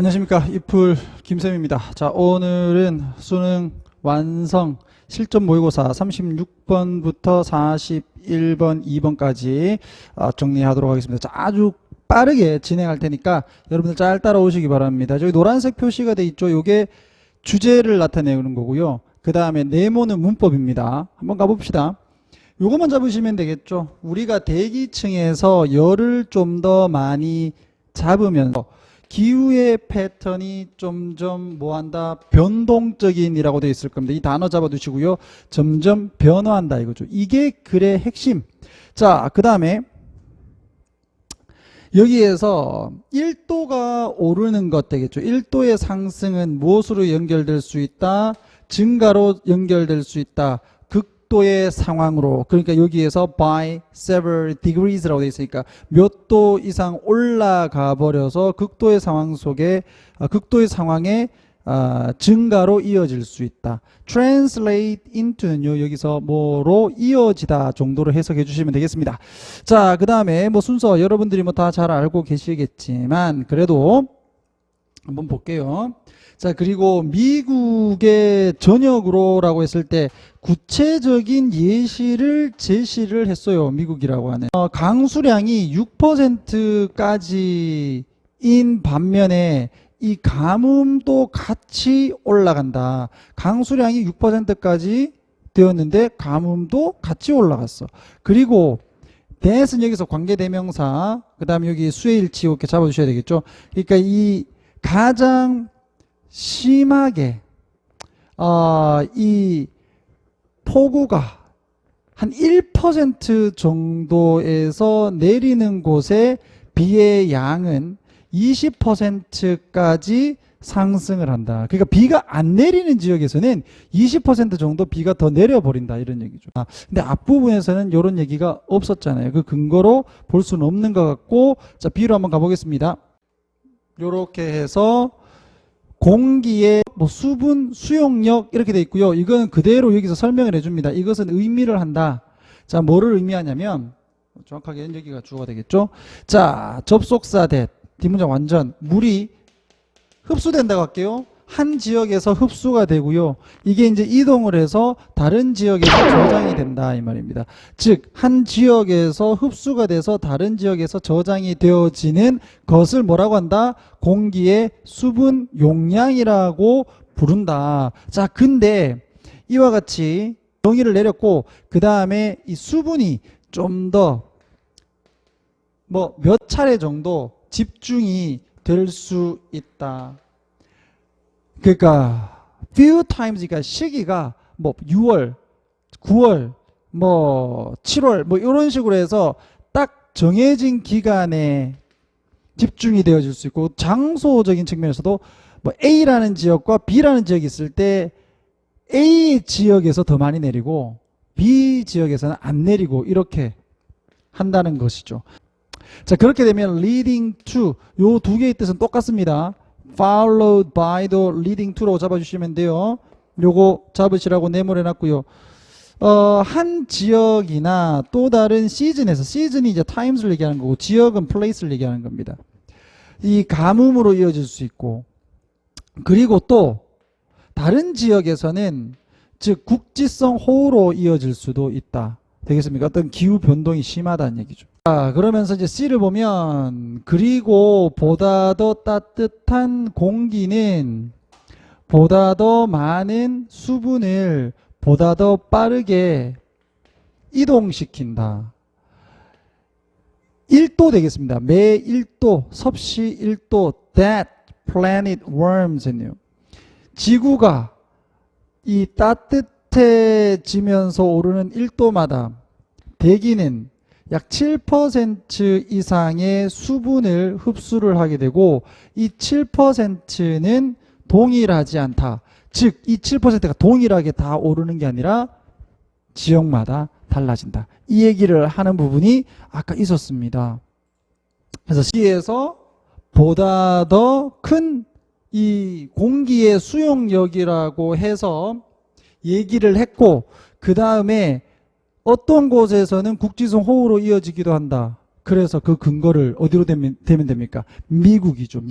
안녕하십니까. 이풀 김쌤입니다. 자, 오늘은 수능 완성 실전 모의고사 36번부터 41번, 2번까지 정리하도록 하겠습니다. 자, 아주 빠르게 진행할 테니까 여러분들 잘 따라오시기 바랍니다. 저기 노란색 표시가 돼 있죠. 요게 주제를 나타내는 거고요. 그 다음에 네모는 문법입니다. 한번 가봅시다. 요것만 잡으시면 되겠죠. 우리가 대기층에서 열을 좀 더 많이 잡으면서 기후의 패턴이 점점 뭐한다? 변동적인이라고 되어 있을 겁니다. 이 단어 잡아두시고요. 점점 변화한다 이거죠. 이게 글의 핵심. 자, 그 다음에 여기에서 1도가 오르는 것 되겠죠. 1도의 상승은 무엇으로 연결될 수 있다? 증가로 연결될 수 있다. 극도의 상황으로. 그러니까 여기에서 by several degrees라고 되어 있으니까 몇 도 이상 올라가 버려서 극도의 상황 속에 극도의 상황에 증가로 이어질 수 있다. translate into는요, 여기서 뭐로 이어지다 정도로 해석해 주시면 되겠습니다. 자, 그 다음에 뭐 순서 여러분들이 뭐 다 잘 알고 계시겠지만 그래도 한번 볼게요. 자, 그리고 미국의 전역으로라고 했을 때 구체적인 예시를 제시를 했어요. 미국이라고 하는. 강수량이 6%까지인 반면에 이 가뭄도 같이 올라간다. 강수량이 6%까지 되었는데 가뭄도 같이 올라갔어. 그리고 that은 여기서 관계대명사, 그 다음에 여기 수혜일치 이렇게 잡아주셔야 되겠죠. 그러니까 이 가장 심하게 이 폭우가 한 1% 정도에서 내리는 곳에 비의 양은 20%까지 상승을 한다. 그러니까 비가 안 내리는 지역에서는 20% 정도 비가 더 내려버린다 이런 얘기죠. 근데 앞부분에서는 이런 얘기가 없었잖아요. 그 근거로 볼 수는 없는 것 같고, 자, B로 한번 가보겠습니다. 이렇게 해서 공기의 뭐 수분, 수용력 이렇게 돼 있고요. 이건 그대로 여기서 설명을 해줍니다. 이것은 의미를 한다. 자, 뭐를 의미하냐면 정확하게 여기가 주어가 되겠죠. 자, 접속사 that 뒷문장 완전 물이 흡수된다고 할게요. 한 지역에서 흡수가 되고요. 이게 이제 이동을 해서 다른 지역에서 저장이 된다 이 말입니다. 즉, 한 지역에서 흡수가 돼서 다른 지역에서 저장이 되어지는 것을 뭐라고 한다? 공기의 수분 용량이라고 부른다. 자, 근데 이와 같이 정의를 내렸고 그 다음에 이 수분이 좀 더 뭐 몇 차례 정도 집중이 될 수 있다. 그러니까 few times니까 시기가 뭐 6월, 9월, 뭐 7월 뭐 이런 식으로 해서 딱 정해진 기간에 집중이 되어질 수 있고, 장소적인 측면에서도 뭐 A라는 지역과 B라는 지역이 있을 때 A 지역에서 더 많이 내리고 B 지역에서는 안 내리고 이렇게 한다는 것이죠. 자, 그렇게 되면 leading to 요 두 개의 뜻은 똑같습니다. followed by the leading to로 잡아주시면 돼요. 요거 잡으시라고 네모를 해놨고요. 한 지역이나 또 다른 시즌에서, 시즌이 이제 times를 얘기하는 거고 지역은 place를 얘기하는 겁니다. 이 가뭄으로 이어질 수 있고, 그리고 또 다른 지역에서는 즉 국지성 호우로 이어질 수도 있다. 되겠습니까? 어떤 기후 변동이 심하다는 얘기죠. 자, 그러면서 이제 C를 보면, 그리고 보다 더 따뜻한 공기는 보다 더 많은 수분을 보다 더 빠르게 이동시킨다. 1도 되겠습니다. 매 1도, 섭씨 1도, that planet warms는요. 지구가 이 따뜻해지면서 오르는 1도마다 대기는 약 7% 이상의 수분을 흡수를 하게 되고, 이 7%는 동일하지 않다. 즉, 이 7%가 동일하게 다 오르는 게 아니라 지역마다 달라진다. 이 얘기를 하는 부분이 아까 있었습니다. 그래서 C에서 보다 더 큰 이 공기의 수용력이라고 해서 얘기를 했고, 그 다음에 어떤 곳에서는 국지성 호우로 이어지기도 한다. 그래서 그 근거를 어디로 대면 됩니까? 미국이죠.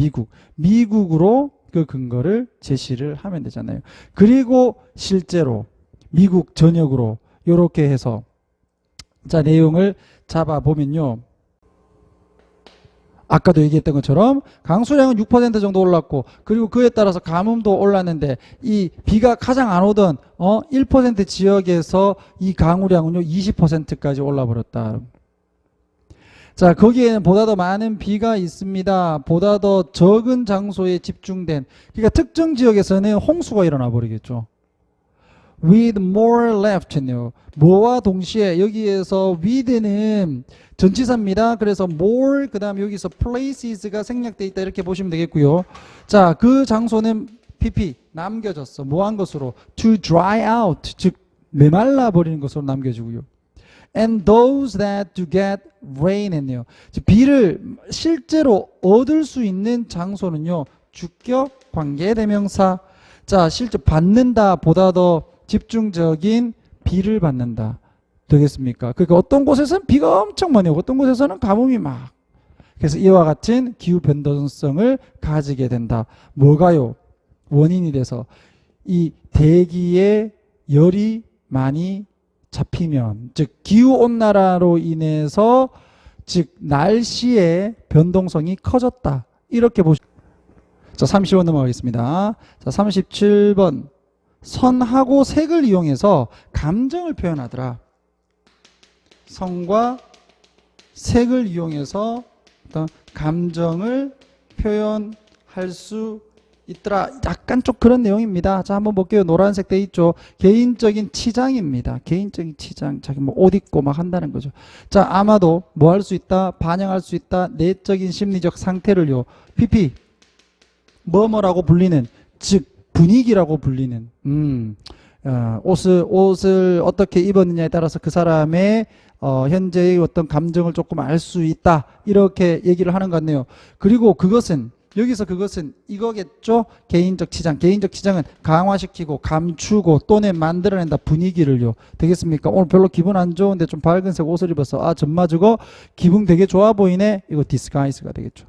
미국으로 그 근거를 제시를 하면 되잖아요. 그리고 실제로 미국 전역으로 이렇게 해서 자 내용을 잡아보면요. 아까도 얘기했던 것처럼 강수량은 6% 정도 올랐고 그리고 그에 따라서 가뭄도 올랐는데 이 비가 가장 안 오던 1% 지역에서 이 강우량은요 20%까지 올라버렸다. 자 거기에는 보다 더 많은 비가 있습니다. 보다 더 적은 장소에 집중된 그러니까 특정 지역에서는 홍수가 일어나 버리겠죠. with more left네요. 뭐와 동시에 여기에서 with는 전치사입니다. 그래서 more 그 다음 여기서 places가 생략되어 있다 이렇게 보시면 되겠고요. 자, 그 장소는 pp 남겨졌어. 뭐한 것으로 to dry out 즉 메말라 버리는 것으로 남겨지고요. and those that do get rain 했네요. 비를 실제로 얻을 수 있는 장소는요. 주격 관계대명사. 자, 실제 받는다 보다 더 집중적인 비를 받는다. 되겠습니까? 그러니까 어떤 곳에서는 비가 엄청 많이 오고 어떤 곳에서는 가뭄이 막. 그래서 이와 같은 기후 변동성을 가지게 된다. 뭐가요? 원인이 돼서 이 대기에 열이 많이 잡히면 즉 기후 온난화로 인해서 즉 날씨의 변동성이 커졌다. 이렇게 보시. 자, 30번 넘어가겠습니다. 자, 37번. 선하고 색을 이용해서 감정을 표현하더라. 선과 색을 이용해서 어떤 감정을 표현할 수 있더라. 약간 좀 그런 내용입니다. 자, 한번 볼게요. 노란색 돼 있죠. 개인적인 치장입니다. 개인적인 치장. 자기 뭐 옷 입고 막 한다는 거죠. 자, 아마도 뭐 할 수 있다? 반영할 수 있다. 내적인 심리적 상태를요. PP 뭐뭐라고 불리는 즉 분위기라고 불리는 옷을 어떻게 입었느냐에 따라서 그 사람의 현재의 어떤 감정을 조금 알 수 있다 이렇게 얘기를 하는 것 같네요. 그리고 그것은 여기서 그것은 이거겠죠. 개인적 치장. 개인적 치장은 강화시키고 감추고 또는 만들어낸다 분위기를요. 되겠습니까? 오늘 별로 기분 안 좋은데 좀 밝은색 옷을 입어서 아 젖 맞고 기분 되게 좋아 보이네. 이거 디스가이스가 되겠죠.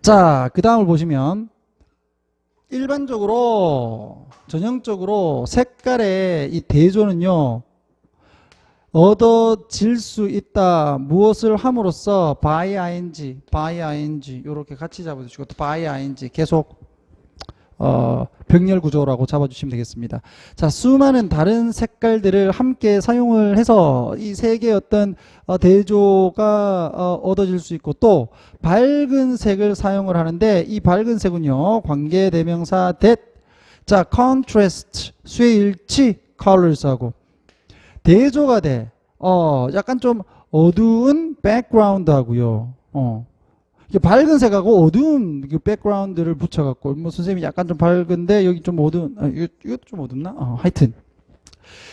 자, 그 다음을 보시면 일반적으로 전형적으로 색깔의 이 대조는요 얻어질 수 있다. 무엇을 함으로써 by ing 이렇게 같이 잡아주시고 또 by ing 계속 병렬 구조라고 잡아주시면 되겠습니다. 자, 수많은 다른 색깔들을 함께 사용을 해서 이 세 개의 어떤 대조가 얻어질 수 있고 또 밝은 색을 사용을 하는데 이 밝은 색은요 관계대명사 that. 자, contrast 수의 일치 colors하고 대조가 돼. 약간 좀 어두운 background하고요. 밝은 색하고 어두운 백그라운드를 붙여갖고 뭐 선생님이 약간 좀 밝은데 여기 좀 어두운 이것도 좀 어둡나? 하여튼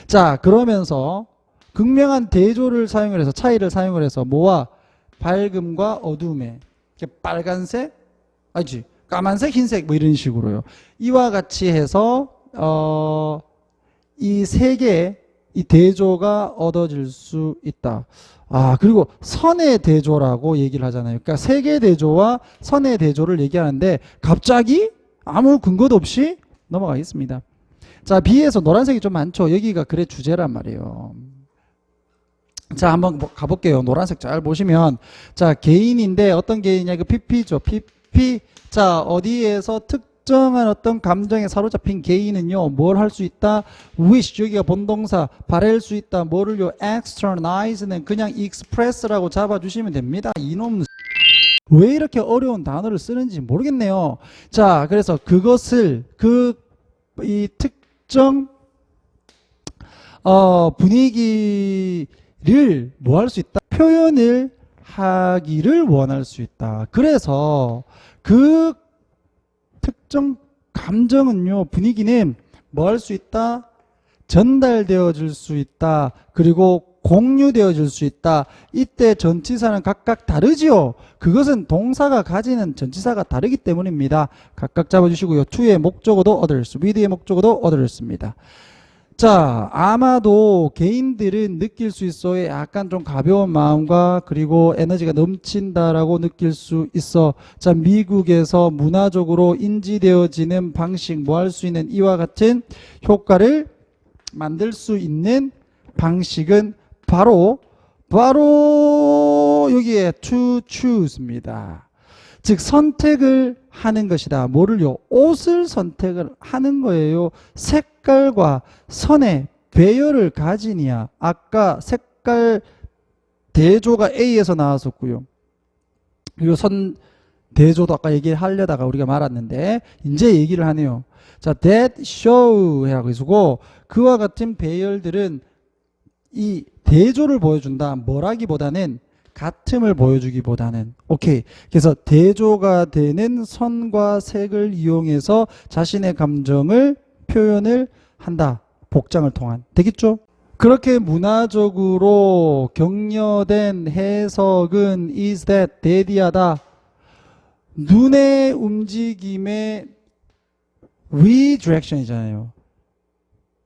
자 그러면서 극명한 대조를 사용을 해서 차이를 사용을 해서 뭐와 밝음과 어두움에 빨간색 아니지 까만색 흰색 뭐 이런 식으로요. 이와 같이 해서 이 세 개의 이 대조가 얻어질 수 있다. 아, 그리고 선의 대조라고 얘기를 하잖아요. 그러니까 세계 대조와 선의 대조를 얘기하는데 갑자기 아무 근거도 없이 넘어가겠습니다. 자, B에서 노란색이 좀 많죠. 여기가 글의 주제란 말이에요. 자, 한번 가볼게요. 노란색 잘 보시면 자, 개인인데 어떤 개인이냐? 그 PP죠. PP. 자, 어디에서 특정한 어떤 감정에 사로잡힌 개인은요 뭘 할 수 있다? wish 여기가 본동사 바랄 수 있다. 뭐를요? externalize는 그냥 express라고 잡아주시면 됩니다. 이놈 왜 이렇게 어려운 단어를 쓰는지 모르겠네요. 자, 그래서 그것을 이 특정 분위기를 뭐 할 수 있다? 표현을 하기를 원할 수 있다. 그래서 그 특정 감정은요 분위기는 뭐 할 수 있다? 전달되어질 수 있다. 그리고 공유되어질 수 있다. 이때 전치사는 각각 다르지요. 그것은 동사가 가지는 전치사가 다르기 때문입니다. 각각 잡아주시고요. to의 목적어도 others, with의 목적어도 others입니다. 자, 아마도 개인들은 느낄 수 있어요. 약간 좀 가벼운 마음과 그리고 에너지가 넘친다라고 느낄 수 있어. 자, 미국에서 문화적으로 인지되어지는 방식, 뭐 할 수 있는 이와 같은 효과를 만들 수 있는 방식은 바로 여기에 to choose입니다. 즉 선택을 하는 것이다. 뭐를요? 옷을 선택을 하는 거예요. 색깔과 선의 배열을 가지니야. 아까 색깔 대조가 A에서 나왔었고요. 그리고 선 대조도 아까 얘기하려다가 우리가 말았는데 이제 얘기를 하네요. 자, that show 해라고 해주고 그와 같은 배열들은 이 대조를 보여준다. 뭐라기보다는 같음을 보여주기보다는 오케이. 그래서 대조가 되는 선과 색을 이용해서 자신의 감정을 표현을 한다. 복장을 통한. 되겠죠? 그렇게 문화적으로 격려된 해석은 is that 대디하다. 눈의 움직임의 redirection이잖아요.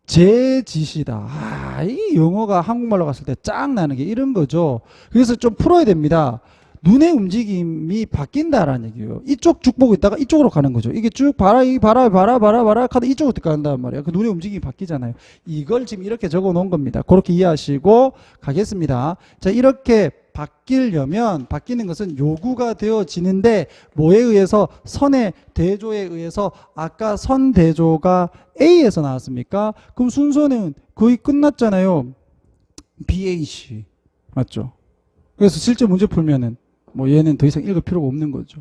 제지시다. 이 영어가 한국말로 갔을 때 짱 나는 게 이런 거죠. 그래서 좀 풀어야 됩니다. 눈의 움직임이 바뀐다라는 얘기예요. 이쪽 쭉 보고 있다가 이쪽으로 가는 거죠. 이게 쭉 봐라, 이 봐라 하다 이쪽으로 간단 말이에요. 그 눈의 움직임이 바뀌잖아요. 이걸 지금 이렇게 적어 놓은 겁니다. 그렇게 이해하시고 가겠습니다. 자, 이렇게 바뀌는 것은 요구가 되어지는데 뭐에 의해서? 선의 대조에 의해서. 아까 선 대조가 A에서 나왔습니까? 그럼 순서는 거의 끝났잖아요. BAC 맞죠? 그래서 실제 문제 풀면은 뭐 얘는 더 이상 읽을 필요가 없는 거죠.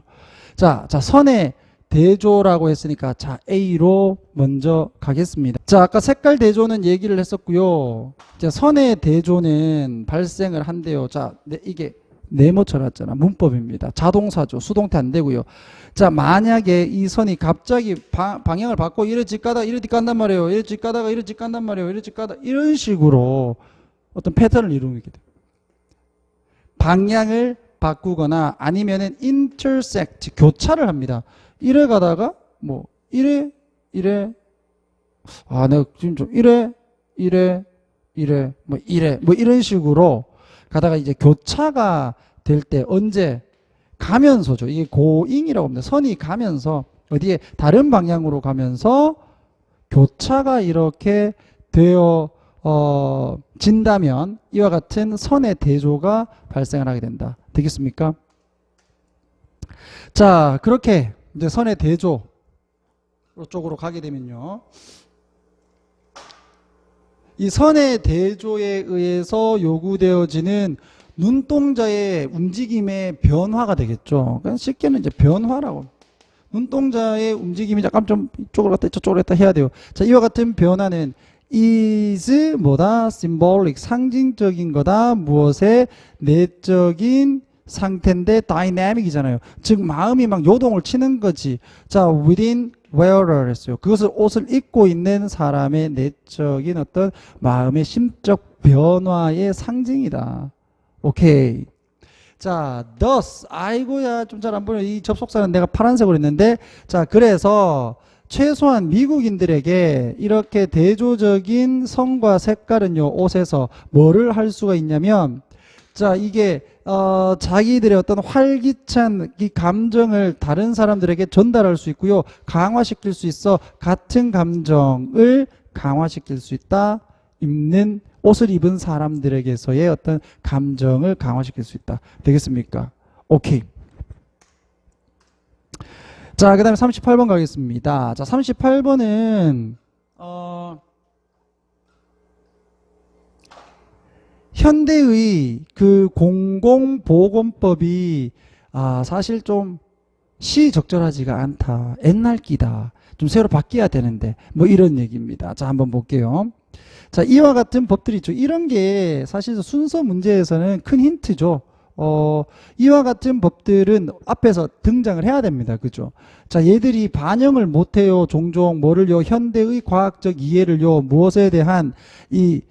자, 선의 대조라고 했으니까 자 A로 먼저 가겠습니다. 자, 아까 색깔 대조는 얘기를 했었고요. 이제 선의 대조는 발생을 한대요. 자, 이게 네모쳐놨잖아. 문법입니다. 자동사죠. 수동태 안 되고요. 자, 만약에 이 선이 갑자기 방향을 바꿔 이래 가다 이래 간단 말이에요. 이래 가다가 이래 간단 말이에요. 이래 가다 이런 식으로 어떤 패턴을 이루게 돼요. 방향을 바꾸거나 아니면은 intersect 교차를 합니다. 이래 가다가 뭐 이래 내가 지금 좀 이래 뭐 이런 식으로 가다가 이제 교차가 될 때 언제 가면서죠. 이게 고잉이라고 합니다. 선이 가면서 어디에 다른 방향으로 가면서 교차가 이렇게 되어 진다면 이와 같은 선의 대조가 발생을 하게 된다. 되겠습니까? 자, 그렇게 이제 선의 대조 쪽으로 가게 되면요. 이 선의 대조에 의해서 요구되어지는 눈동자의 움직임의 변화가 되겠죠. 그냥 쉽게는 이제 변화라고. 눈동자의 움직임이 약간 좀 이쪽으로 갔다 저쪽으로 갔다 해야 돼요. 자, 이와 같은 변화는 is 뭐다? symbolic 상징적인 거다. 무엇의 내적인 상태인데 dynamic이잖아요. 즉 마음이 막 요동을 치는 거지. 자, within wearer 했어요. 그것을 옷을 입고 있는 사람의 내적인 어떤 마음의 심적 변화의 상징이다. 오케이. 자, thus 아이고야 좀 잘 안 보여. 이 접속사는 내가 파란색으로 했는데 자, 그래서 최소한 미국인들에게 이렇게 대조적인 선과 색깔은요 옷에서 뭐를 할 수가 있냐면 자, 이게 자기들의 어떤 활기찬 이 감정을 다른 사람들에게 전달할 수 있고요. 강화시킬 수 있어. 같은 감정을 강화시킬 수 있다. 입는 옷을 입은 사람들에게서의 어떤 감정을 강화시킬 수 있다. 되겠습니까? 오케이. 자, 그 다음에 38번 가겠습니다. 자, 38번은 현대의 그 공공보건법이 사실 좀 시적절하지가 않다. 옛날 끼다. 좀 새로 바뀌어야 되는데 뭐 이런 얘기입니다. 자, 한번 볼게요. 자, 이와 같은 법들이 있죠. 이런 게 사실 순서 문제에서는 큰 힌트죠. 이와 같은 법들은 앞에서 등장을 해야 됩니다. 그죠? 자, 얘들이 반영을 못해요. 종종 뭐를요? 현대의 과학적 이해를요. 무엇에 대한 이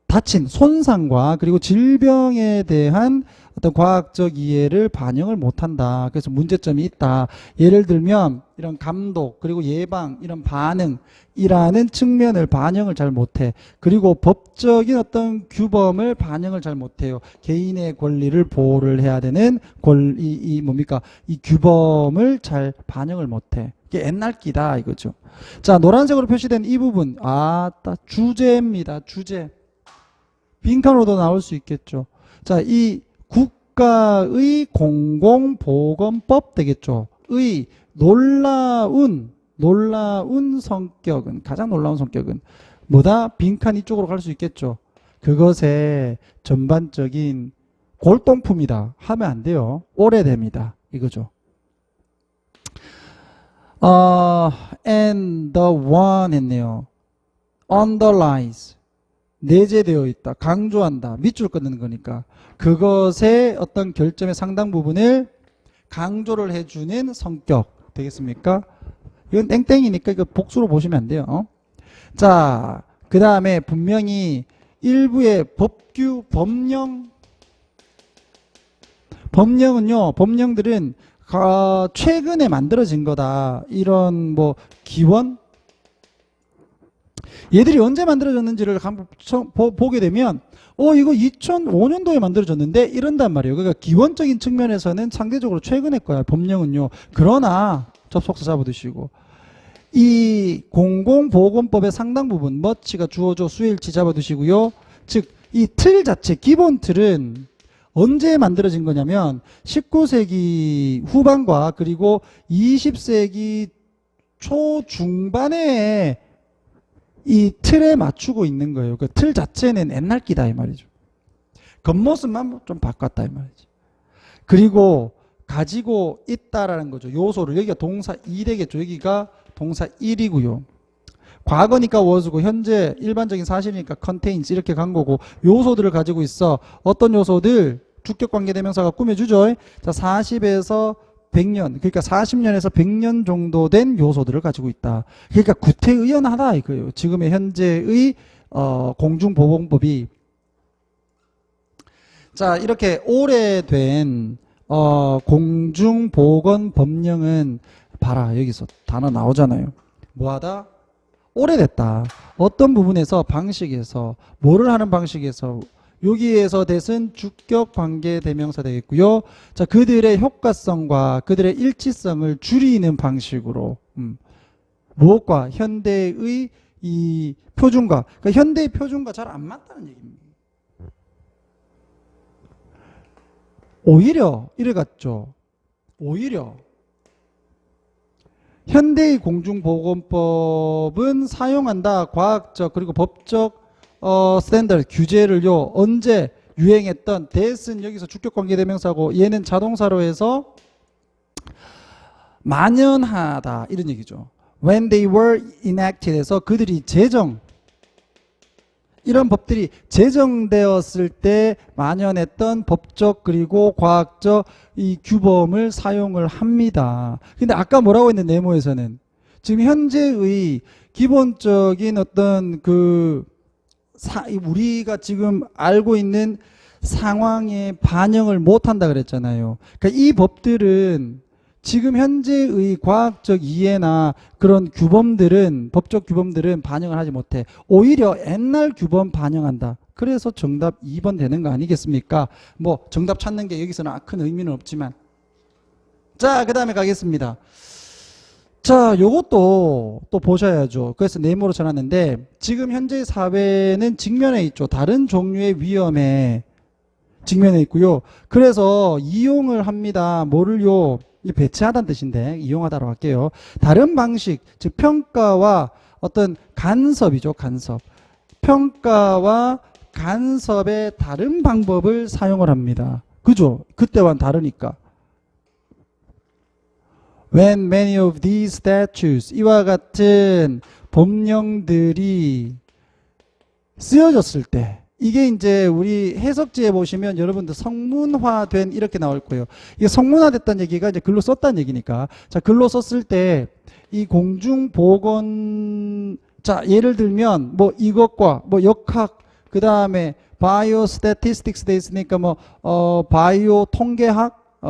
다친 손상과 그리고 질병에 대한 어떤 과학적 이해를 반영을 못한다. 그래서 문제점이 있다. 예를 들면 이런 감독 그리고 예방 이런 반응이라는 측면을 반영을 잘 못해. 그리고 법적인 어떤 규범을 반영을 잘 못해요. 개인의 권리를 보호를 해야 되는 뭡니까? 이 규범을 잘 반영을 못해. 이게 옛날 끼다 이거죠. 자, 노란색으로 표시된 이 부분, 주제입니다. 주제. 빈칸으로도 나올 수 있겠죠. 자, 이 국가의 공공보건법 되겠죠. 의 놀라운 성격은, 가장 놀라운 성격은 뭐다? 빈칸 이쪽으로 갈 수 있겠죠. 그것의 전반적인 골동품이다 하면 안 돼요. 오래됩니다. 이거죠. And the one 했네요. underlies. 내재되어 있다. 강조한다. 밑줄 끊는 거니까. 그것의 어떤 결점의 상당 부분을 강조를 해주는 성격 되겠습니까? 이건 땡땡이니까 이거 복수로 보시면 안 돼요. 자, 그 다음에 분명히 일부의 법령들은 최근에 만들어진 거다. 이런 뭐 기원? 얘들이 언제 만들어졌는지를 한번 보게 되면 이거 2005년도에 만들어졌는데 이런단 말이에요. 그러니까 기원적인 측면에서는 상대적으로 최근의 거야. 법령은요. 그러나 접속사 잡아두시고 이 공공보건법의 상당 부분 머치가 주어져 수일치 잡아두시고요. 즉 이 틀 자체 기본 틀은 언제 만들어진 거냐면 19세기 후반과 그리고 20세기 초중반에 이 틀에 맞추고 있는 거예요. 그 틀 자체는 옛날 끼다 이 말이죠. 겉모습만 좀 바꿨다 이 말이죠. 그리고 가지고 있다라는 거죠. 요소를. 여기가 동사 2 되겠죠. 여기가 동사 1이고요. 과거니까 was고 현재 일반적인 사실이니까 contains 이렇게 간 거고 요소들을 가지고 있어. 어떤 요소들? 주격관계대명사가 꾸며주죠. 자, 40에서 100년, 그러니까 40년에서 100년 정도 된 요소들을 가지고 있다. 그러니까 구태의연하다 이거예요. 지금의 현재의 공중보건법이. 자, 이렇게 오래된 공중보건법령은 봐라. 여기서 단어 나오잖아요. 뭐하다? 오래됐다. 어떤 부분에서 방식에서 뭐를 하는 방식에서 여기에서 대신 주격 관계 대명사 되겠고요. 자, 그들의 효과성과 그들의 일치성을 줄이는 방식으로 무엇과 현대의 이 표준과 그러니까 현대의 표준과 잘 안 맞다는 얘기입니다. 오히려 이래 같죠. 오히려 현대의 공중보건법은 사용한다. 과학적 그리고 법적 스탠더드 규제를요. 언제 유행했던 that은 여기서 주격관계대명사고 얘는 자동사로 해서 만연하다 이런 얘기죠. When they were enacted 해서 그들이 이런 법들이 제정되었을 때 만연했던 법적 그리고 과학적 이 규범을 사용을 합니다. 근데 아까 뭐라고 했는데 네모에서는 지금 현재의 기본적인 어떤 우리가 지금 알고 있는 상황에 반영을 못한다 그랬잖아요. 그러니까 이 법들은 지금 현재의 과학적 이해나 그런 규범들은 법적 규범들은 반영을 하지 못해. 오히려 옛날 규범 반영한다. 그래서 정답 2번 되는 거 아니겠습니까? 뭐 정답 찾는 게 여기서는 큰 의미는 없지만. 자, 그 다음에 가겠습니다. 자, 요것도 또 보셔야죠. 그래서 네모로 쳐놨는데 지금 현재 사회는 직면해 있죠. 다른 종류의 위험에 직면해 있고요. 그래서 이용을 합니다. 뭐를요? 배치하다는 뜻인데 이용하다로 할게요. 다른 방식, 즉 평가와 어떤 간섭이죠. 간섭. 평가와 간섭의 다른 방법을 사용을 합니다. 그죠? 그때와는 다르니까. When many of these statutes, 이와 같은 법령들이 쓰여졌을 때, 이게 이제 우리 해석지에 보시면 여러분들 성문화된 이렇게 나올 거예요. 이게 성문화됐다는 얘기가 이제 글로 썼다는 얘기니까. 자, 글로 썼을 때 이 공중보건, 자, 예를 들면 뭐 이것과 뭐 역학, 그 다음에 바이오 스태티스틱스 돼 있으니까 뭐 바이오 통계학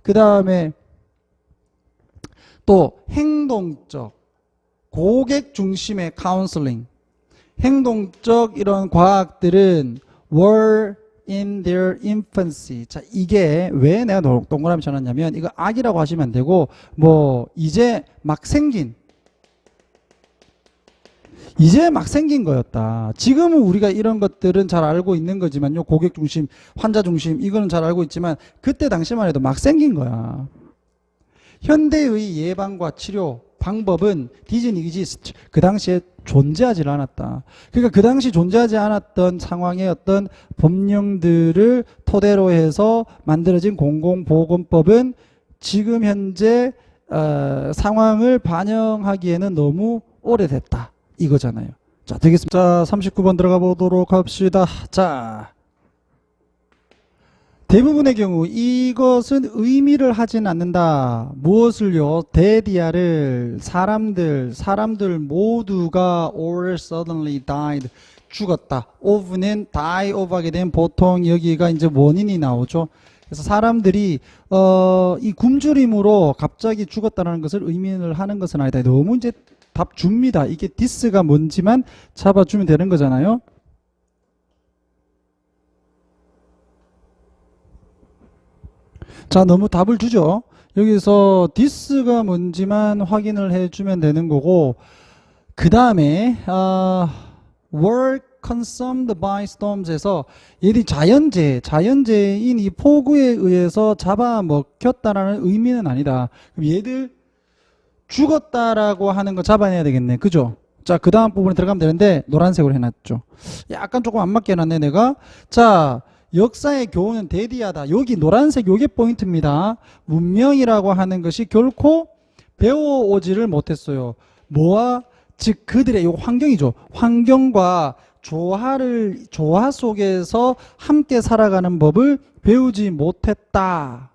그 다음에 또 행동적 고객 중심의 카운슬링 행동적 이런 과학들은 were in their infancy. 자, 이게 왜 내가 동그라미 쳐놨냐면 이거 악이라고 하시면 안 되고 뭐 이제 막 생긴 거였다. 지금은 우리가 이런 것들은 잘 알고 있는 거지만요. 고객 중심, 환자 중심 이거는 잘 알고 있지만 그때 당시만 해도 막 생긴 거야. 현대의 예방과 치료 방법은 didn't exist. 그 당시에 존재하지 않았다. 그러니까 그 당시 존재하지 않았던 상황의 어떤 법령들을 토대로 해서 만들어진 공공보건법은 지금 현재 상황을 반영하기에는 너무 오래됐다. 이거잖아요. 자, 되겠습니다. 자, 39번 들어가 보도록 합시다. 자, 대부분의 경우 이것은 의미를 하진 않는다. 무엇을요? 데디아를 사람들 모두가 all suddenly died 죽었다. of는 die of 하게 되면 보통 여기가 이제 원인이 나오죠. 그래서 사람들이 이 굶주림으로 갑자기 죽었다는 것을 의미를 하는 것은 아니다. 너무 이제 답 줍니다. 이게 this가 뭔지만 잡아주면 되는 거잖아요. 자, 너무 답을 주죠. 여기서 this가 뭔지만 확인을 해주면 되는 거고 그 다음에 were consumed by storms에서 얘들이 자연재해인 이 폭우에 의해서 잡아먹혔다라는 의미는 아니다. 그럼 얘들 죽었다라고 하는 거 잡아내야 되겠네. 그죠? 자, 그 다음 부분에 들어가면 되는데 노란색으로 해놨죠. 약간 조금 안 맞게 해놨네 내가. 자, 역사의 교훈은 대디하다. 여기 노란색 요게 포인트입니다. 문명이라고 하는 것이 결코 배워오지를 못했어요. 뭐와? 즉 그들의 요 환경이죠. 환경과 조화 속에서 함께 살아가는 법을 배우지 못했다라는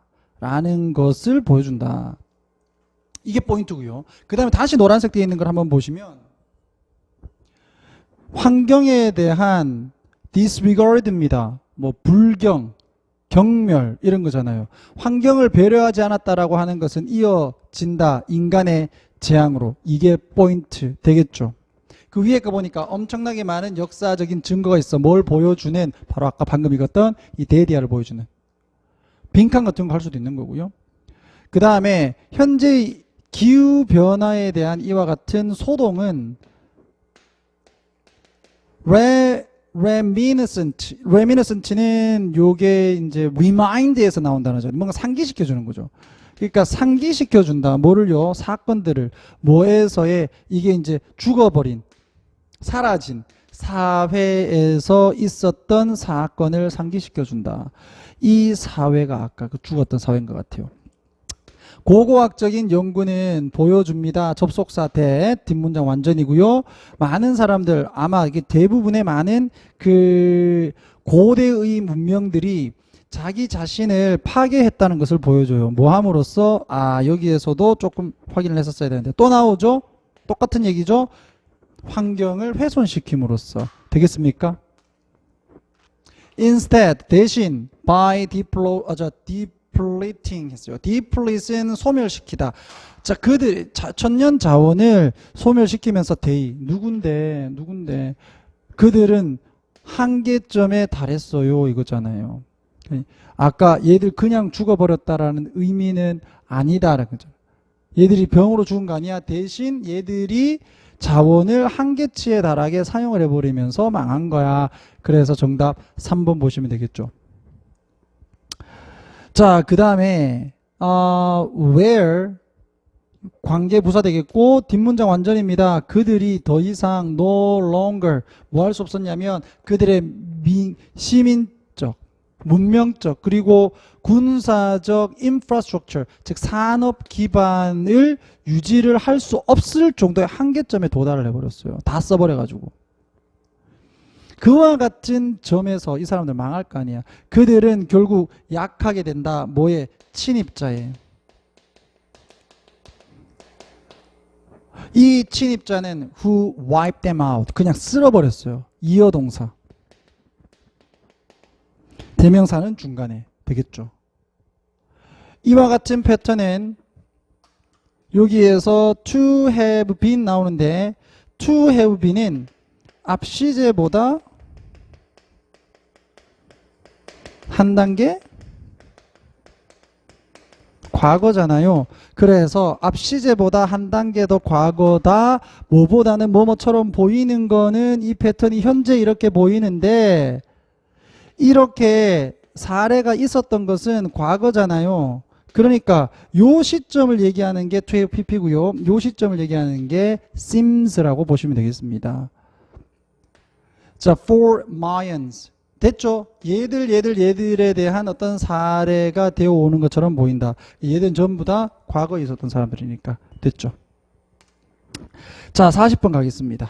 것을 보여준다. 이게 포인트고요. 그 다음에 다시 노란색 되어 있는 걸 한번 보시면 환경에 대한 disregard입니다. 뭐 불경, 경멸 이런 거잖아요. 환경을 배려하지 않았다라고 하는 것은 이어진다. 인간의 재앙으로. 이게 포인트 되겠죠. 그 위에 거 보니까 엄청나게 많은 역사적인 증거가 있어. 뭘 보여주는? 바로 아까 방금 읽었던 이 데디아를 보여주는. 빈칸 같은 거 할 수도 있는 거고요. 그 다음에 현재 기후변화에 대한 이와 같은 소동은 reminiscent는 요게 이제 remind에서 나온 단어죠. 뭔가 상기시켜주는 거죠. 그러니까 상기시켜준다. 뭐를요? 사건들을. 뭐에서의 이게 이제 죽어버린, 사라진 사회에서 있었던 사건을 상기시켜준다. 이 사회가 아까 그 죽었던 사회인 것 같아요. 고고학적인 연구는 보여줍니다. 접속사 대 뒷문장 완전이고요. 많은 사람들 아마 이게 대부분의 많은 그 고대의 문명들이 자기 자신을 파괴했다는 것을 보여줘요. 뭐 함으로써 여기에서도 조금 확인을 했었어야 되는데 또 나오죠. 똑같은 얘기죠. 환경을 훼손시킴으로써 되겠습니까? Instead 대신 by depleting 했어요. deplete는 소멸시키다. 자, 그들 천년 자원을 소멸시키면서 누군데 그들은 한계점에 달했어요. 이거잖아요. 아까 얘들 그냥 죽어버렸다라는 의미는 아니다라는 거죠. 얘들이 병으로 죽은 거 아니야. 대신 얘들이 자원을 한계치에 달하게 사용을 해버리면서 망한 거야. 그래서 정답 3번 보시면 되겠죠. 자, 그 다음에 where 관계 부사 되겠고 뒷문장 완전입니다. 그들이 더 이상 no longer 뭐 할 수 없었냐면 그들의 시민적, 문명적 그리고 군사적 infrastructure 즉 산업 기반을 유지를 할 수 없을 정도의 한계점에 도달을 해버렸어요. 다 써버려가지고. 그와 같은 점에서 이 사람들 망할 거 아니야. 그들은 결국 약하게 된다. 뭐에? 침입자에. 이 침입자는 who wiped them out. 그냥 쓸어버렸어요. 이어동사. 대명사는 중간에 되겠죠. 이와 같은 패턴은 여기에서 to have been 나오는데 to have been은 앞 시제보다 한 단계 과거잖아요. 그래서 앞 시제보다 한 단계 더 과거다. 뭐보다는 뭐뭐처럼 보이는 거는 이 패턴이 현재 이렇게 보이는데 이렇게 사례가 있었던 것은 과거잖아요. 그러니까 요 시점을 얘기하는 게 to have pp고요. 요 시점을 얘기하는 게 semes라고 보시면 되겠습니다. 자, for Mayans. 됐죠? 얘들에 대한 어떤 사례가 되어 오는 것처럼 보인다. 얘들은 전부 다 과거에 있었던 사람들이니까. 됐죠? 자, 40번 가겠습니다.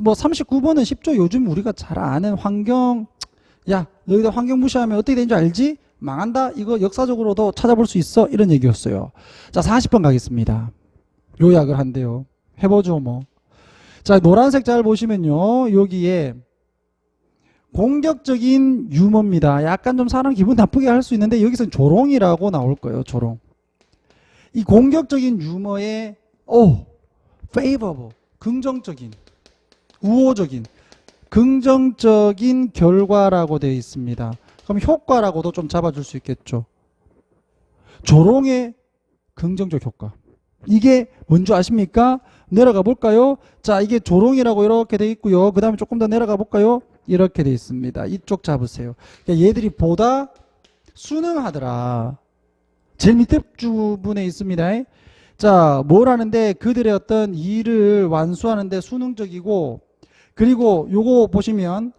뭐 39번은 쉽죠? 요즘 우리가 잘 아는 환경. 야, 너희들 환경 무시하면 어떻게 되는지 알지? 망한다? 이거 역사적으로도 찾아볼 수 있어? 이런 얘기였어요. 자, 40번 가겠습니다. 요약을 한대요. 해보죠, 뭐. 자, 노란색 잘 보시면요. 여기에 공격적인 유머입니다. 약간 좀 사람 기분 나쁘게 할 수 있는데 여기서는 조롱이라고 나올 거예요. 조롱. 이 공격적인 유머의 favorable, 긍정적인, 우호적인, 긍정적인 결과라고 되어 있습니다. 그럼 효과라고도 좀 잡아줄 수 있겠죠. 조롱의 긍정적 효과. 이게 뭔지 아십니까? 내려가 볼까요? 자, 이게 조롱이라고 이렇게 되어 있고요. 그 다음에 조금 더 내려가 볼까요? 이렇게 되어 있습니다. 이쪽 잡으세요. 그러니까 얘들이 보다 순응하더라. 제일 밑에 부분에 있습니다. 자, 뭘 하는데 그들의 어떤 일을 완수하는데 순응적이고, 그리고 요거 보시면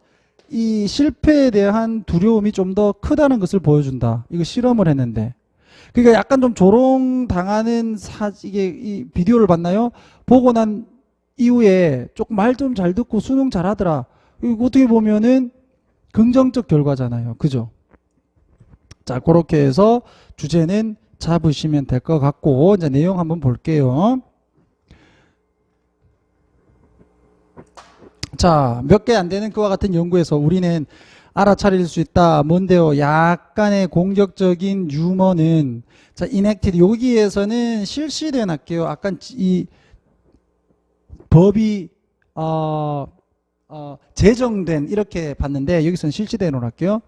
이 실패에 대한 두려움이 좀 더 크다는 것을 보여준다. 이거 실험을 했는데. 그러니까 약간 좀 조롱당하는 이게 이 비디오를 봤나요? 보고 난 이후에 조금 말 좀 잘 듣고 수능 잘 하더라. 이거 어떻게 보면은 긍정적 결과잖아요. 그죠? 자, 그렇게 해서 주제는 잡으시면 될 것 같고, 이제 내용 한번 볼게요. 자, 몇 개 안 되는 그와 같은 연구에서 우리는 알아차릴 수 있다. 뭔데요? 약간의 공격적인 유머는, 자, enacted. 여기에서는 실시된 할게요. 아까 이 법이, 제정된, 이렇게 봤는데, 여기서는 실시된으로 할게요.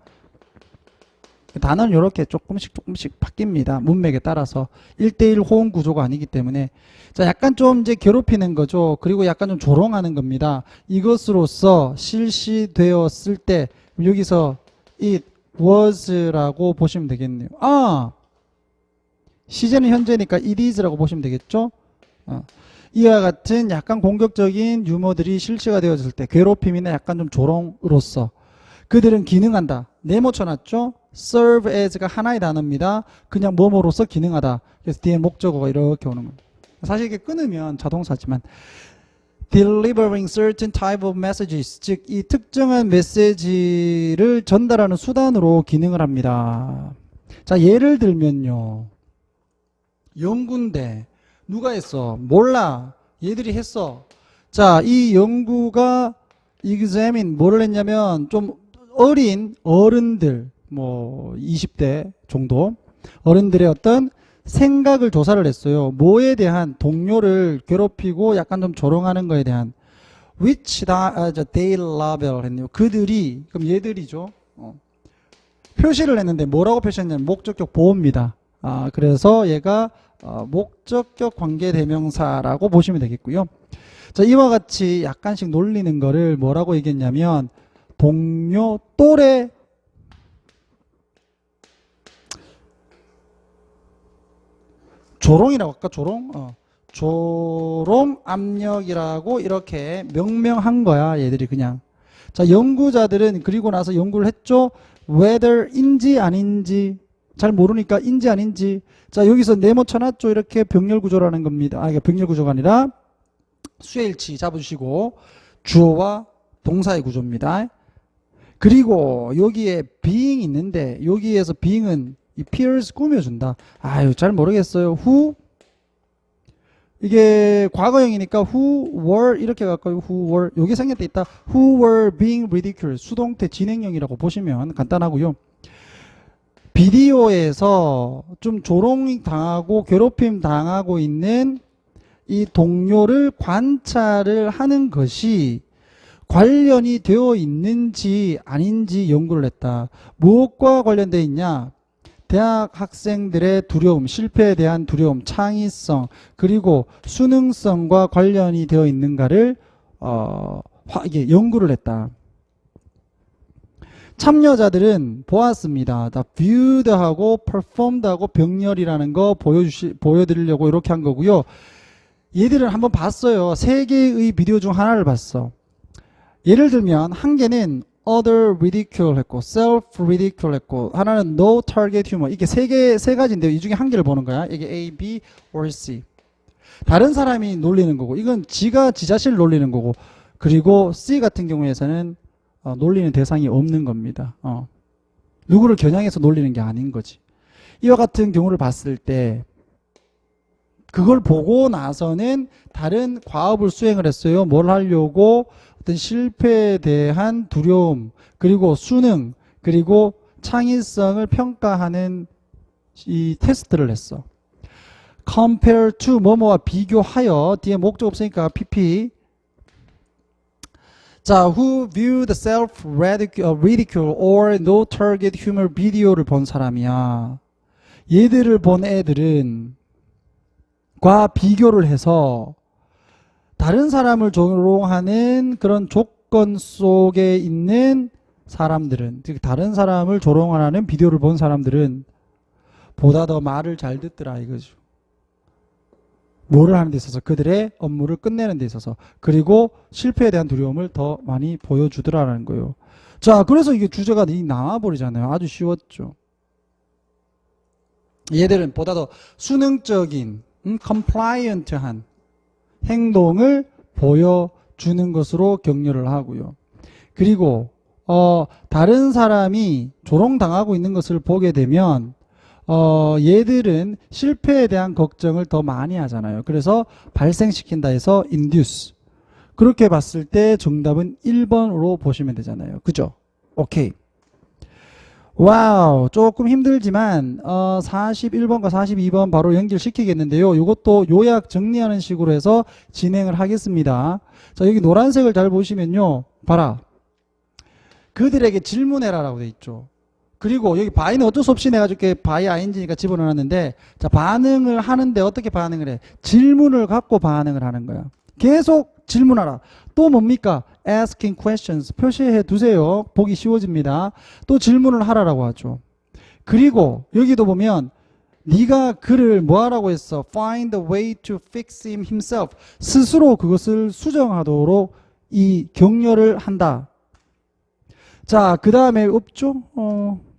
단어는 이렇게 조금씩 바뀝니다. 문맥에 따라서 1대1 호응 구조가 아니기 때문에. 자, 약간 좀 이제 괴롭히는 거죠. 그리고 약간 좀 조롱하는 겁니다. 이것으로서 실시되었을 때 여기서 it was라고 보시면 되겠네요. 시제는 현재니까 it is라고 보시면 되겠죠. 이와 같은 약간 공격적인 유머들이 실시가 되었을 때 괴롭힘이나 약간 좀 조롱으로서 그들은 기능한다. 네모 쳐놨죠. serve as가 하나의 단어입니다. 그냥 뭐뭐로서 기능하다. 그래서 뒤에 목적어가 이렇게 오는 겁니다. 사실 이게 끊으면 자동사지만 delivering certain type of messages, 즉 이 특정한 메시지를 전달하는 수단으로 기능을 합니다. 자, 예를 들면요. 연구인데 누가 했어? 몰라. 얘들이 했어. 자, 이 연구가 examine 뭐를 했냐면 좀 어린 어른들, 뭐 20대 정도 어른들의 어떤 생각을 조사를 했어요. 뭐에 대한, 동료를 괴롭히고 약간 좀 조롱하는 거에 대한, which they label 했네요. 그들이, 그럼 얘들이죠. 표시를 했는데 뭐라고 표시했냐면 목적격 보호입니다. 그래서 얘가 목적격 관계대명사라고 보시면 되겠고요. 자, 이와 같이 약간씩 놀리는 거를 뭐라고 얘기했냐면 동료, 또래, 조롱이라고 할까? 조롱 압력이라고 이렇게 명명한 거야. 얘들이 그냥. 자, 연구자들은 그리고 나서 연구를 했죠. whether인지 아닌지 잘 모르니까 인지 아닌지. 자, 여기서 네모 쳐놨죠. 이렇게 병렬 구조라는 겁니다. 이게 병렬 구조가 아니라 수일치 잡으시고 주어와 동사의 구조입니다. 그리고 여기에 being 있는데 여기에서 being은 이 peers 꾸며준다. 잘 모르겠어요. who 이게 과거형이니까 who were 이렇게 갈까요? who were 여기 생략돼 있다. who were being ridiculed 수동태 진행형이라고 보시면 간단하고요. 비디오에서 좀 조롱 당하고 괴롭힘 당하고 있는 이 동료를 관찰을 하는 것이 관련이 되어 있는지 아닌지 연구를 했다. 무엇과 관련되어 있냐? 대학 학생들의 두려움, 실패에 대한 두려움, 창의성, 그리고 수능성과 관련이 되어 있는가를 이게 연구를 했다. 참여자들은 보았습니다. 다 viewed하고 performed하고 병렬이라는 거 보여드리려고 이렇게 한 거고요. 얘들은 한번 봤어요. 세 개의 비디오 중 하나를 봤어. 예를 들면 한 개는 other ridicule 했고 self ridicule 했고 하나는 no target humor. 이게 세 가지인데요. 이 중에 한 개를 보는 거야. 이게 A, B, or C. 다른 사람이 놀리는 거고 이건 지가 지 자신을 놀리는 거고 그리고 C 같은 경우에서는 놀리는 대상이 없는 겁니다. 누구를 겨냥해서 놀리는 게 아닌 거지. 이와 같은 경우를 봤을 때 그걸 보고 나서는 다른 과업을 수행을 했어요. 뭘 하려고? 어떤 실패에 대한 두려움, 그리고 수능, 그리고 창의성을 평가하는 이 테스트를 했어. compare to 뭐뭐와 비교하여 뒤에 목적 없으니까 PP. 자, who viewed self ridicule or no target humor 비디오를 본 사람이야. 얘들을 본 애들은 과 비교를 해서 다른 사람을 조롱하는 그런 조건 속에 있는 사람들은, 즉 다른 사람을 조롱하는 비디오를 본 사람들은 보다 더 말을 잘 듣더라 이거죠. 뭐를 하는 데 있어서, 그들의 업무를 끝내는 데 있어서, 그리고 실패에 대한 두려움을 더 많이 보여주더라라는 거예요. 자, 그래서 이게 주제가 나와버리잖아요. 아주 쉬웠죠. 얘들은 보다 더 수능적인 compliant한 행동을 보여주는 것으로 격려를 하고요. 그리고 다른 사람이 조롱당하고 있는 것을 보게 되면 얘들은 실패에 대한 걱정을 더 많이 하잖아요. 그래서 발생시킨다 해서 induce. 그렇게 봤을 때 정답은 1번으로 보시면 되잖아요. 그죠? 오케이. 와우, 조금 힘들지만 41번과 42번 바로 연결시키겠는데요. 이것도 요약 정리하는 식으로 해서 진행을 하겠습니다. 자, 여기 노란색을 잘 보시면요. 봐라. 그들에게 질문해라라고 돼 있죠. 그리고 여기 바이는 어쩔 수 없이 내가 줄게 바이 ing니까 집어넣었는데, 자, 반응을 하는데 어떻게 반응을 해? 질문을 갖고 반응을 하는 거야. 계속 질문하라. 또 뭡니까? asking questions. 표시해 두세요. 보기 쉬워집니다. 또 질문을 하라라고 하죠. 그리고 여기도 보면 네가 그를 뭐 하라고 했어? find a way to fix him himself. 스스로 그것을 수정하도록 이 격려를 한다. 자, 그 다음에 없죠?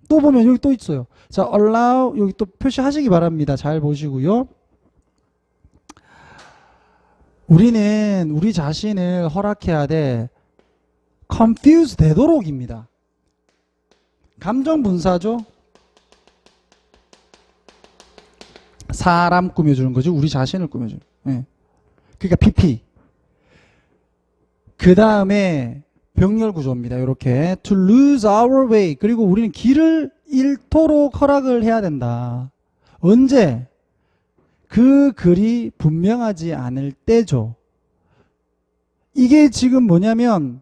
또 보면 여기 또 있어요. 자, allow, 여기 또 표시하시기 바랍니다. 잘 보시고요. 우리는 우리 자신을 허락해야 돼. confuse 되도록입니다. 감정 분사죠. 사람 꾸며주는 거죠. 우리 자신을 꾸며주는. 네. 그러니까 PP. 그 다음에 병렬 구조입니다. 이렇게 to lose our way. 그리고 우리는 길을 잃도록 허락을 해야 된다. 언제? 그 글이 분명하지 않을 때죠. 이게 지금 뭐냐면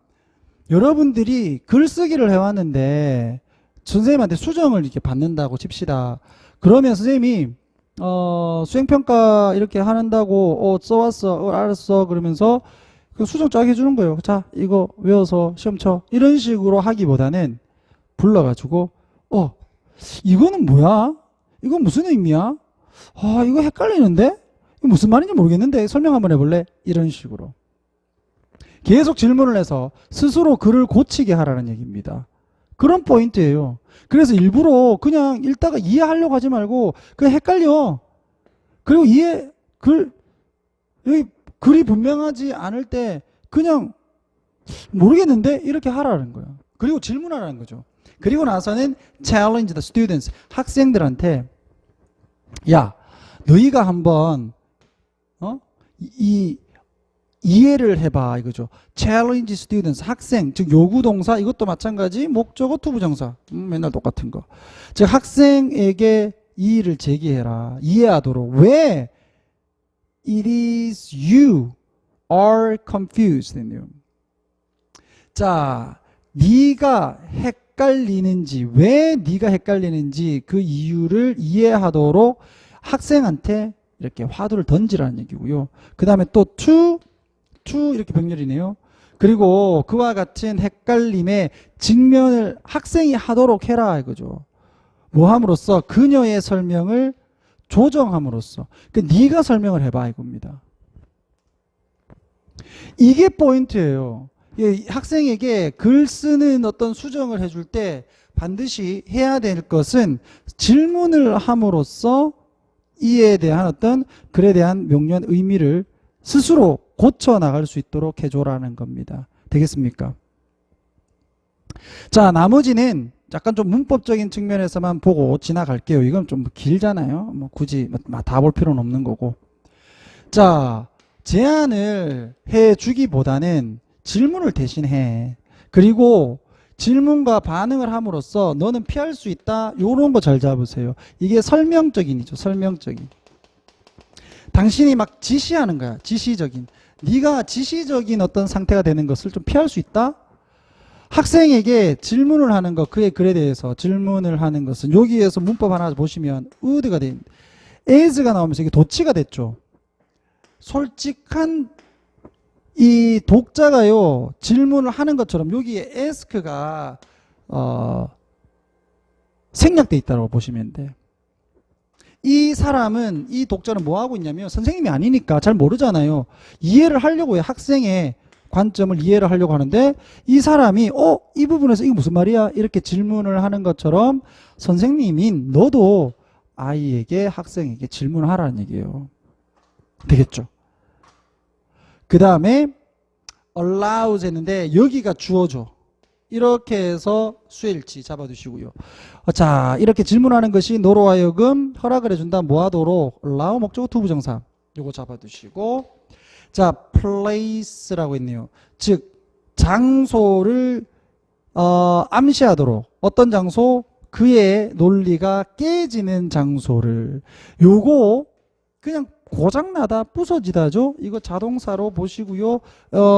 여러분들이 글쓰기를 해왔는데 선생님한테 수정을 이렇게 받는다고 칩시다. 그러면 선생님이 수행평가 이렇게 한다고 써왔어. 알았어. 그러면서 그 수정 쫙 해주는 거예요. 자, 이거 외워서 시험 쳐. 이런 식으로 하기보다는 불러가지고 이거는 뭐야? 이건 무슨 의미야? 이거 헷갈리는데? 이거 무슨 말인지 모르겠는데 설명 한번 해볼래? 이런 식으로 계속 질문을 해서 스스로 글을 고치게 하라는 얘기입니다. 그런 포인트예요. 그래서 일부러 그냥 읽다가 이해하려고 하지 말고 그냥 헷갈려. 그리고 여기 글이 분명하지 않을 때 그냥 모르겠는데 이렇게 하라는 거예요. 그리고 질문하라는 거죠. 그리고 나서는 challenge the students. 학생들한테 야, 너희가 한번 이 이해를 해봐 이거죠. challenge students 학생 즉 요구동사 이것도 마찬가지 목적어 투부정사 맨날 똑같은 거. 즉 학생에게 이의를 제기해라. 이해하도록. 왜 it is you are confused. 자, 네가 헷갈리는지 왜 네가 헷갈리는지 그 이유를 이해하도록 학생한테 이렇게 화두를 던지라는 얘기고요. 그 다음에 또 to 이렇게 병렬이네요. 그리고 그와 같은 헷갈림에 직면을 학생이 하도록 해라 이거죠. 뭐 함으로써 그녀의 설명을 조정함으로써 네가 설명을 해봐 이겁니다. 이게 포인트예요. 학생에게 글 쓰는 어떤 수정을 해줄 때 반드시 해야 될 것은 질문을 함으로써 이에 대한 어떤 글에 대한 명료한 의미를 스스로 고쳐 나갈 수 있도록 해줘라는 겁니다. 되겠습니까? 자, 나머지는 약간 좀 문법적인 측면에서만 보고 지나갈게요. 이건 좀 길잖아요. 뭐 굳이 다 볼 필요는 없는 거고. 자, 제안을 해 주기보다는 질문을 대신해. 그리고 질문과 반응을 함으로써 너는 피할 수 있다. 요런 거 잘 잡으세요. 이게 설명적인이죠. 설명적인. 당신이 막 지시하는 거야. 지시적인. 네가 지시적인 어떤 상태가 되는 것을 좀 피할 수 있다. 학생에게 질문을 하는 것, 그의 글에 대해서 질문을 하는 것은 여기에서 문법 하나 보시면 would가 돼 있는데 as가 나오면서 이게 도치가 됐죠. 솔직한 이 독자가요 질문을 하는 것처럼 여기에 ask가 생략돼 있다고 보시면 돼. 이 사람은 이 독자는 뭐 하고 있냐면 선생님이 아니니까 잘 모르잖아요. 이해를 하려고 해요. 학생의 관점을 이해를 하려고 하는데 이 사람이 이 부분에서 이게 무슨 말이야? 이렇게 질문을 하는 것처럼 선생님인 너도 아이에게 학생에게 질문하라는 얘기예요. 되겠죠? 그 다음에 allows 했는데 여기가 주어죠. 이렇게 해서 수일치 잡아두시고요. 자, 이렇게 질문하는 것이 너로 하여금 허락을 해준다. 뭐 하도록? allow 목적어 투부정사 요거 잡아두시고, 자, place라고 있네요. 즉 장소를 암시하도록. 어떤 장소? 그의 논리가 깨지는 장소를. 요거 그냥 고장나다 부서지다죠. 이거 자동사로 보시고요.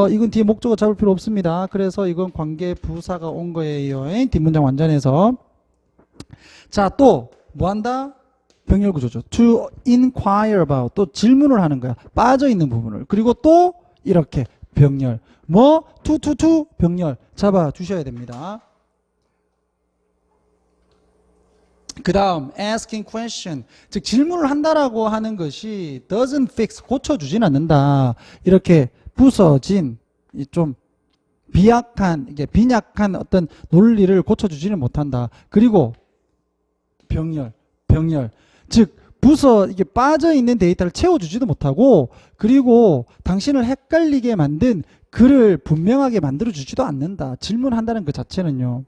이건 뒤에 목적어 잡을 필요 없습니다. 그래서 이건 관계 부사가 온 거예요. 뒷문장 완전해서. 자, 또 뭐한다? 병렬 구조죠. to inquire about. 또 질문을 하는 거야. 빠져있는 부분을. 그리고 또 이렇게 병렬. 뭐? to 병렬 잡아 주셔야 됩니다. 그 다음 asking question, 즉 질문을 한다라고 하는 것이 doesn't fix, 고쳐주진 않는다. 이렇게 부서진 좀 이게 빈약한 어떤 논리를 고쳐주지는 못한다. 그리고 병렬 즉 이게 빠져있는 데이터를 채워주지도 못하고, 그리고 당신을 헷갈리게 만든 글을 분명하게 만들어주지도 않는다. 질문한다는 그 자체는요.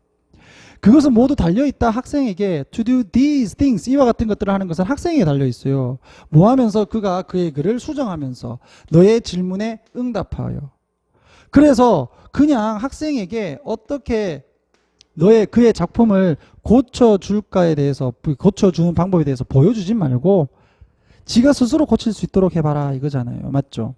그것은 모두 달려있다. 학생에게 to do these things, 이와 같은 것들을 하는 것은 학생에게 달려있어요. 뭐 하면서? 그가 그의 글을 수정하면서 너의 질문에 응답하여. 그래서 그냥 학생에게 어떻게 그의 작품을 고쳐줄까에 대해서, 고쳐주는 방법에 대해서 보여주지 말고 지가 스스로 고칠 수 있도록 해봐라 이거잖아요. 맞죠?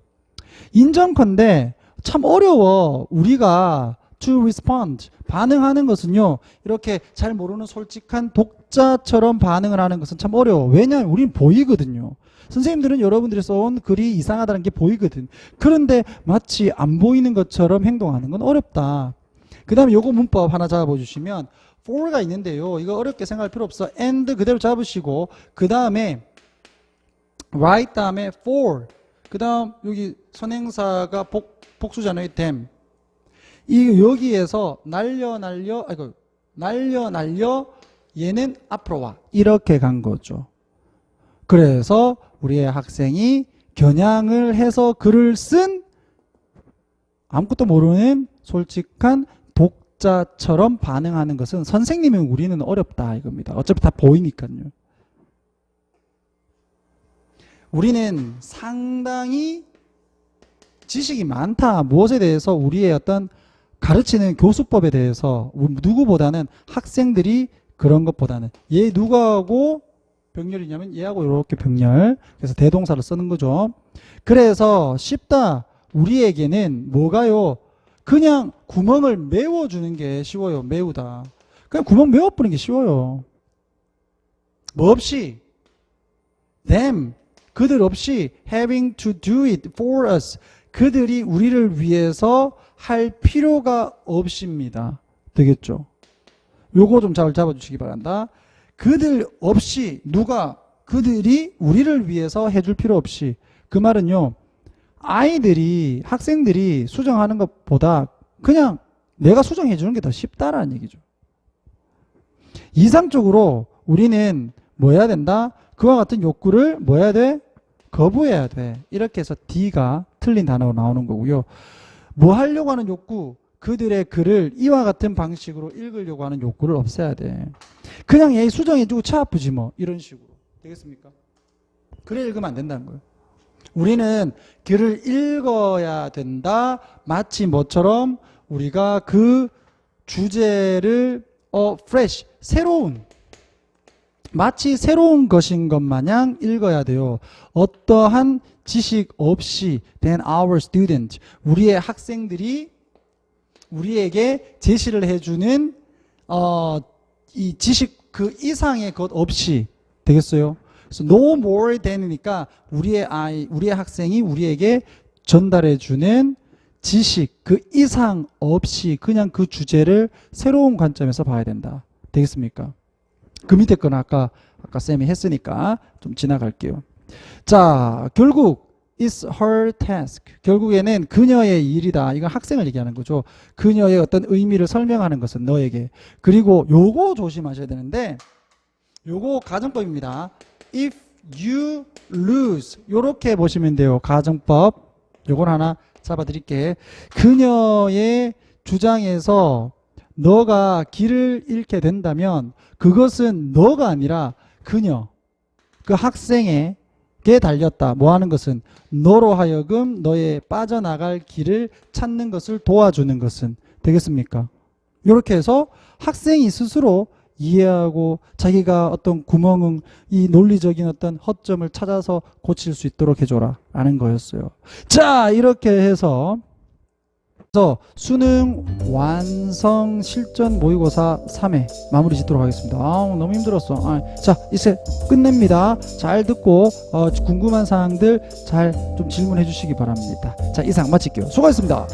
인정컨대 참 어려워. 우리가 to respond, 반응하는 것은요, 이렇게 잘 모르는 솔직한 독자처럼 반응을 하는 것은 참 어려워. 왜냐하면 우린 보이거든요. 선생님들은 여러분들이 써온 글이 이상하다는 게 보이거든. 그런데 마치 안 보이는 것처럼 행동하는 건 어렵다. 그 다음에 요거 문법 하나 잡아주시면 for가 있는데요, 이거 어렵게 생각할 필요 없어. and 그대로 잡으시고, 그 다음에 right 다음에 for, 그 다음 여기 선행사가 복수잖아요. them. 여기에서 날려 얘는 앞으로 와. 이렇게 간 거죠. 그래서 우리의 학생이 겨냥을 해서 글을 쓴 아무것도 모르는 솔직한 독자처럼 반응하는 것은 선생님은 우리는 어렵다 이겁니다. 어차피 다 보이니까요. 우리는 상당히 지식이 많다. 무엇에 대해서 우리의 어떤 가르치는 교수법에 대해서 누구보다는 학생들이 그런 것보다는 얘 누구하고 병렬이냐면 얘하고 이렇게 병렬. 그래서 대동사를 쓰는 거죠. 그래서 쉽다. 우리에게는 뭐가요? 그냥 구멍을 메워주는 게 쉬워요. 메우다. 그냥 구멍 메워버리는 게 쉬워요. 뭐 없이 them 그들 없이 having to do it for us 그들이 우리를 위해서 할 필요가 없습니다. 되겠죠? 요거 좀 잘 잡아주시기 바란다. 그들 없이 누가 그들이 우리를 위해서 해줄 필요 없이 그 말은요. 아이들이 학생들이 수정하는 것보다 그냥 내가 수정해 주는 게 더 쉽다라는 얘기죠. 이상적으로 우리는 뭐 해야 된다? 그와 같은 욕구를 뭐 해야 돼? 거부해야 돼. 이렇게 해서 D가 틀린 단어가 나오는 거고요. 뭐 하려고 하는 욕구? 그들의 글을 이와 같은 방식으로 읽으려고 하는 욕구를 없애야 돼. 그냥 얘 수정해주고 차 아프지 뭐. 이런 식으로. 되겠습니까? 글을 읽으면 안 된다는 거예요. 우리는 글을 읽어야 된다. 마치 뭐처럼 우리가 그 주제를 fresh, 새로운 마치 새로운 것인 것 마냥 읽어야 돼요. 어떠한 지식 없이 than our student 우리의 학생들이 우리에게 제시를 해주는 이 지식 그 이상의 것 없이 되겠어요. 그래서 no more than이니까 우리의 학생이 우리에게 전달해주는 지식 그 이상 없이 그냥 그 주제를 새로운 관점에서 봐야 된다. 되겠습니까? 그 밑에 거는 아까 쌤이 했으니까 좀 지나갈게요. 자, 결국 it's her task. 결국에는 그녀의 일이다. 이건 학생을 얘기하는 거죠. 그녀의 어떤 의미를 설명하는 것은 너에게. 그리고 요거 조심하셔야 되는데 요거 가정법입니다. If you lose 요렇게 보시면 돼요. 가정법. 요걸 하나 잡아드릴게. 그녀의 주장에서 너가 길을 잃게 된다면 그것은 너가 아니라 그녀, 그 학생에게 달렸다. 뭐 하는 것은 너로 하여금 너의 빠져나갈 길을 찾는 것을 도와주는 것은 되겠습니까? 이렇게 해서 학생이 스스로 이해하고 자기가 어떤 구멍은 이 논리적인 어떤 허점을 찾아서 고칠 수 있도록 해줘라 라는 거였어요. 자, 이렇게 해서 수능 완성 실전 모의고사 3회 마무리 짓도록 하겠습니다. 너무 힘들었어. 자, 이제 끝냅니다. 잘 듣고 궁금한 사항들 잘 좀 질문해 주시기 바랍니다. 자, 이상 마칠게요. 수고하셨습니다.